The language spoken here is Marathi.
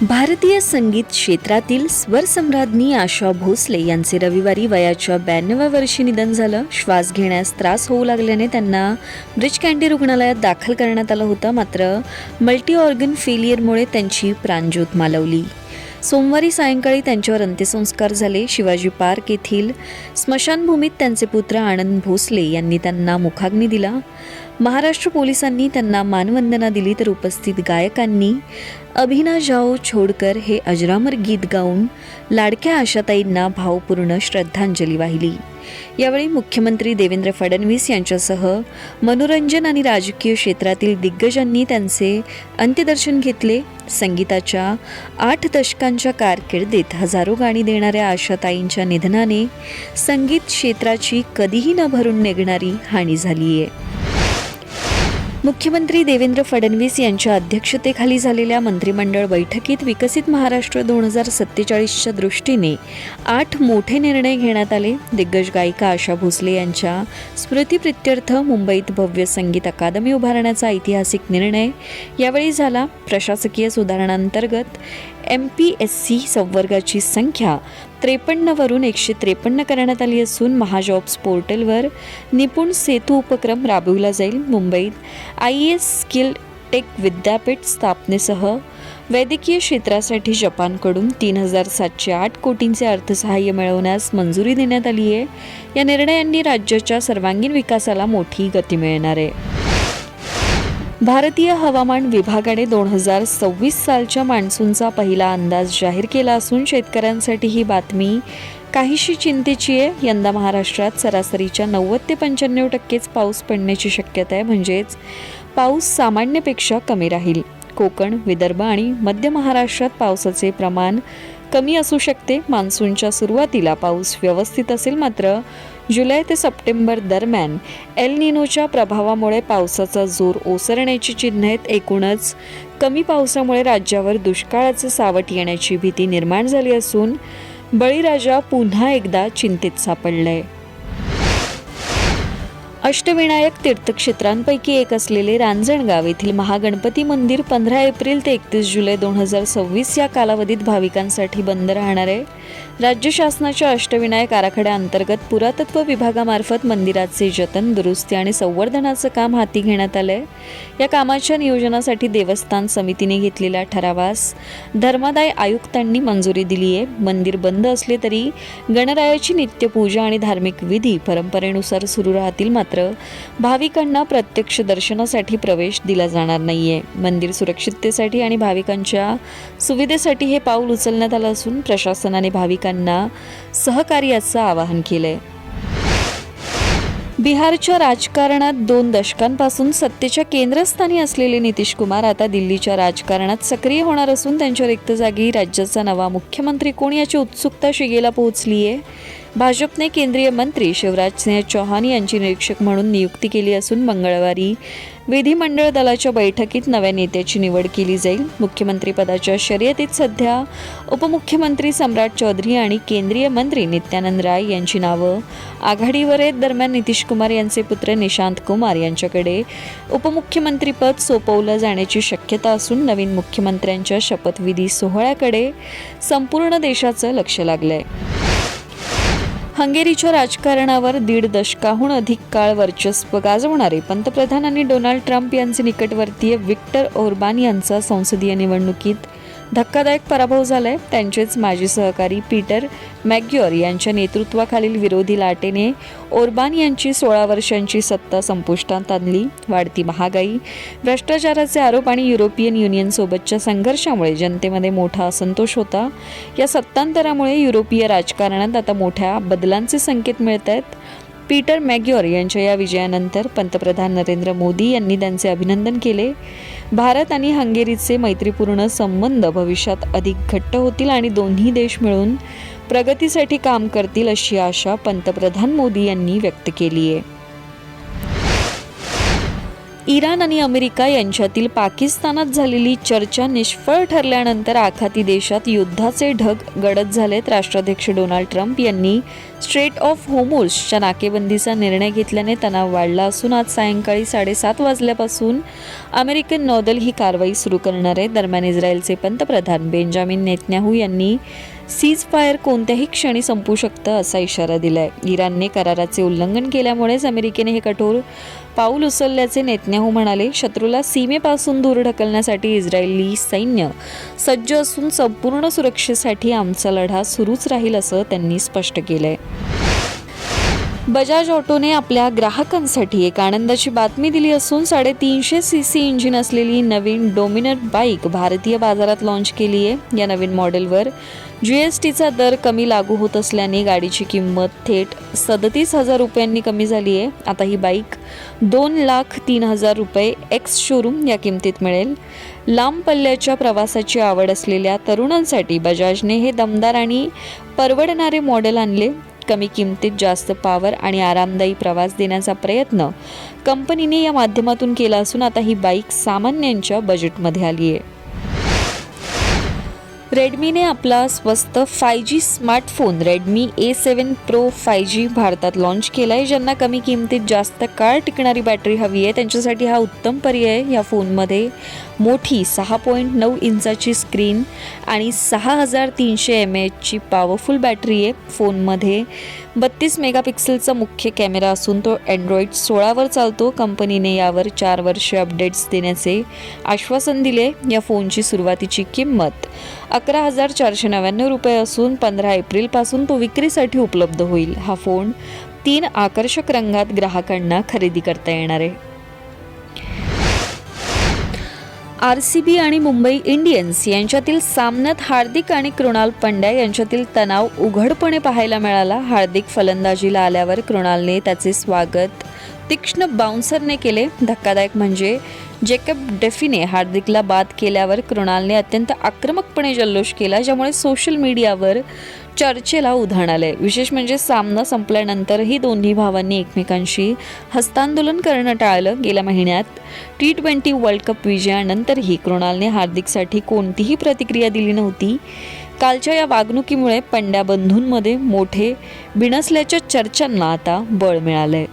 भारतीय संगीत क्षेत्रातील स्वरसम्राज्ञी आशा भोसले यांचे रविवारी वयाच्या 92व्या वर्षी निधन झालं. श्वास घेण्यास त्रास होऊ लागल्याने त्यांना ब्रीच कँडी रुग्णालयात दाखल करण्यात आलं होतं. मात्र मल्टी ऑर्गन फेलियरमुळे त्यांची प्राणज्योत मालवली. सोमवारी सायंकाळी त्यांच्यावर अंत्यसंस्कार झाले. शिवाजी पार्क येथील स्मशानभूमीत त्यांचे पुत्र आनंद भोसले यांनी त्यांना मुखाग्नी दिला. महाराष्ट्र पोलिसांनी त्यांना मानवंदना दिली, तर उपस्थित गायकांनी अभिना जाओ छोडकर हे अजरामर गीत गाऊन लाडक्या आशाताईंना भावपूर्ण श्रद्धांजली वाहिली. यावेळी मुख्यमंत्री देवेंद्र फडणवीस यांच्यासह मनोरंजन आणि राजकीय क्षेत्रातील दिग्गजांनी त्यांचे अंत्यदर्शन घेतले. संगीताच्या 8 दशकांच्या कारकिर्दीत हजारो गाणी देणाऱ्या आशाताईंच्या निधनाने संगीत क्षेत्राची कधीही न भरून निघणारी हानी झाली आहे. मुख्यमंत्री देवेंद्र फडणवीस यांच्या अध्यक्षतेखाली झालेल्या मंत्रिमंडळ बैठकीत विकसित महाराष्ट्र 2047च्या दृष्टीने 8 मोठे निर्णय घेण्यात आले. दिग्गज गायिका आशा भोसले यांच्या स्मृतिप्रित्यर्थ मुंबईत भव्य संगीत अकादमी उभारण्याचा ऐतिहासिक निर्णय यावेळी झाला. प्रशासकीय सुधारणांतर्गत MPSC संवर्गाची संख्या 53 वरून 153 करण्यात आली असून महाजॉब्स पोर्टलवर निपुण सेतू उपक्रम राबविला जाईल. मुंबईत IAS स्किल टेक विद्यापीठ स्थापनेसह वैद्यकीय क्षेत्रासाठी जपानकडून 3,708 कोटींचे अर्थसहाय्य मिळवण्यास मंजुरी देण्यात आली आहे. या निर्णयांनी राज्याच्या सर्वांगीण विकासाला मोठी गती मिळणार आहे. भारतीय हवामान विभागाने 2026 सालच्या मान्सूनचा पहिला अंदाज जाहीर केला असून शेतकऱ्यांसाठी ही बातमी काहीशी चिंतेची आहे. यंदा महाराष्ट्रात सरासरीच्या 90 ते 95% पाऊस पडण्याची शक्यता आहे. म्हणजेच पाऊस सामान्यपेक्षा कमी राहील. कोकण, विदर्भ आणि मध्य महाराष्ट्रात पावसाचे प्रमाण कमी असू शकते. मान्सूनच्या सुरुवातीला पाऊस व्यवस्थित असेल, मात्र जुलै ते सप्टेंबर दरम्यान एल निनोच्या प्रभावामुळे पावसाचा जोर ओसरण्याची चिन्ह आहेत. एकूणच कमी पावसामुळे राज्यावर दुष्काळाचं सावट येण्याची भीती निर्माण झाली असून बळीराजा पुन्हा एकदा चिंतेत सापडलाय. अष्टविनायक तीर्थक्षेत्रांपैकी एक असलेले रांजणगाव येथील महागणपती मंदिर 15 एप्रिल ते 31 जुलै 2026 या कालावधीत भाविकांसाठी बंद राहणार आहे. राज्य शासनाच्या अष्टविनायक आराखड्याअंतर्गत पुरातत्व विभागामार्फत मंदिराचे जतन, दुरुस्ती आणि संवर्धनाचं काम हाती घेण्यात आलंय. या कामाच्या नियोजनासाठी देवस्थान समितीने घेतलेल्या ठरावास धर्मादाय आयुक्तांनी मंजुरी दिली आहे. मंदिर बंद असले तरी गणरायाची नित्यपूजा आणि धार्मिक विधी परंपरेनुसार सुरू राहतील. मात्र भाविकांना प्रत्यक्ष दर्शनासाठी प्रवेश दिला जाणार नाहीये. मंदिर सुरक्षिततेसाठी आणि भाविकांच्या सुविधेसाठी हे पाऊल उचलण्यात आलं असून प्रशासनाने भाविकांना सहकार्याचं आवाहन केलंय. बिहारच्या राजकारणात 2 दशकांपासून सत्तेच्या केंद्रस्थानी असलेले नितीश कुमार आता दिल्लीच्या राजकारणात सक्रिय होणार असून त्यांच्या रिक्त जागी राज्याचा नवा मुख्यमंत्री कोण याची उत्सुकता शिगेला पोहोचली आहे. भाजपने केंद्रीय मंत्री शिवराज सिंह चौहान यांची निरीक्षक म्हणून नियुक्ती केली असून मंगळवारी विधिमंडळ दलाच्या बैठकीत नव्या नेत्याची निवड केली जाईल. मुख्यमंत्रीपदाच्या शर्यतीत सध्या उपमुख्यमंत्री सम्राट चौधरी आणि केंद्रीय मंत्री नित्यानंद राय यांची नावं आघाडीवर आहेत. दरम्यान नितीश कुमार यांचे पुत्र निशांत कुमार यांच्याकडे उपमुख्यमंत्रीपद सोपवलं जाण्याची शक्यता असून नवीन मुख्यमंत्र्यांच्या शपथविधी सोहळ्याकडे संपूर्ण देशाचं लक्ष लागलंय. हंगेरीच्या राजकारणावर 1.5 दशकाहून अधिक काळ वर्चस्व गाजवणारे पंतप्रधान आणि डोनाल्ड ट्रम्प यांचे निकटवर्तीय विक्टर ओर्बान यांचा संसदीय निवडणुकीत धक्कादायक पराभव झालाय. त्यांचेच माजी सहकारी पीटर मॅग्युअर यांच्या नेतृत्वाखालील विरोधी लाटेने ओर्बान यांची 16 वर्षांची सत्ता संपुष्टात आणली. वाढती महागाई, भ्रष्टाचाराचे आरोप आणि युरोपियन युनियनसोबतच्या संघर्षामुळे जनतेमध्ये मोठा असंतोष होता. या सत्तांतरामुळे युरोपीय राजकारणात आता मोठ्या बदलांचे संकेत मिळत आहेत. पीटर मॅग्युअर यांच्या या विजयानंतर पंतप्रधान नरेंद्र मोदी यांनी त्यांचे अभिनंदन केले. भारत आणि हंगेरीचे मैत्रीपूर्ण संबंध भविष्यात अधिक घट्ट होतील आणि दोन्ही देश मिळून प्रगतीसाठी काम करतील अशी आशा पंतप्रधान मोदी यांनी व्यक्त केली आहे. इराण आणि अमेरिका यांच्यातील पाकिस्तानात झालेली चर्चा निष्फळ ठरल्यानंतर आखाती देशात युद्धाचे ढग गडद झालेत. राष्ट्राध्यक्ष डोनाल्ड ट्रम्प यांनी स्ट्रेट ऑफ होर्मुझच्या नाकेबंदीचा निर्णय घेतल्याने तणाव वाढला असून आज सायंकाळी 7:30 वाजल्यापासून अमेरिकन नौदल ही कारवाई सुरू करणार आहे. दरम्यान इस्रायलचे पंतप्रधान बेंजामिन नेतन्याहू यांनी सीज फायर कोणत्याही क्षणी संपू शकतं असा इशारा दिलाय. इराणने कराराचे उल्लंघन केल्यामुळेच अमेरिकेने हे कठोर पाऊल उचलल्याचे नेतन्याहू म्हणाले. शत्रूला सीमेपासून दूर ढकलण्यासाठी इस्रायली सैन्य सज्ज असून संपूर्ण सुरक्षेसाठी आमचा लढा सुरूच राहील असं त्यांनी स्पष्ट केलंय. बजाज ऑटोने आपल्या ग्राहकांसाठी एक आनंदाची बातमी दिली असून 350 सीसी इंजिन असलेली नवीन डॉमिनर बाईक भारतीय बाजारात लॉन्च केली आहे. या नवीन मॉडेलवर GSTचा दर कमी लागू होत असल्याने गाडीची किंमत थेट 37,000 रुपयांनी कमी झाली आहे. आता ही बाईक 2,03,000 रुपये एक्स शोरूम या किमतीत मिळेल. लांब पल्ल्याच्या प्रवासाची आवड असलेल्या तरुणांसाठी बजाजने हे दमदार आणि परवडणारे मॉडेल आणले. कमी किमतीत जास्त पॉवर आणि आरामदायी प्रवास देण्याचा प्रयत्न कंपनीने या माध्यमातून केला असून आता ही बाईक सामान्यांच्या बजेटमध्ये आली आहे. रेडमीने आपला स्वस्त 5G smartphone Redmi A7 Pro 5G भारतात लॉन्च केला आहे. ज्यांना कमी किमतीत जास्त काळ टिकणारी बॅटरी हवी आहे त्यांच्यासाठी हा उत्तम पर्याय आहे. या फोनमध्ये मोठी 6.9 इंचाची स्क्रीन आणि 6300 mAhची पॉवरफुल बॅटरी आहे. फोनमध्ये 32 मेगापिक्सेलचा मुख्य कॅमेरा असून तो Android 16वर चालतो. कंपनीने यावर 4 वर्षे अपडेट्स देण्याचे आश्वासन दिले. या फोनची सुरुवातीची किंमत 11,499 रुपये असून 15 एप्रिलपासून तो विक्रीसाठी उपलब्ध होईल. हा फोन 3 आकर्षक रंगात ग्राहकांना खरेदी करता येणार आहे. RCB आणि मुंबई इंडियन्स यांच्यातील सामन्यात हार्दिक आणि कृणाल पंड्या यांच्यातील तणाव उघडपणे पाहायला मिळाला. हार्दिक फलंदाजीला आल्यावर कृणालने त्याचे स्वागत तीक्ष्ण बाउन्सरने केले. धक्कादायक म्हणजे जेकब डेफीने हार्दिकला बाद केल्यावर कृणालने अत्यंत आक्रमकपणे जल्लोष केला, ज्यामुळे सोशल मीडियावर चर्चेला उधाण आले. विशेष म्हणजे सामना संपल्यानंतरही दोन्ही भावांनी एकमेकांशी हस्तांदोलन करणं टाळलं. गेल्या महिन्यात T20 वर्ल्ड कप विजयानंतरही कृणालने हार्दिकसाठी कोणतीही प्रतिक्रिया दिली नव्हती. कालच्या या वागणुकीमुळे पंड्या बंधूंमध्ये मोठे बिनसल्याच्या चर्चांना आता बळ मिळालंय.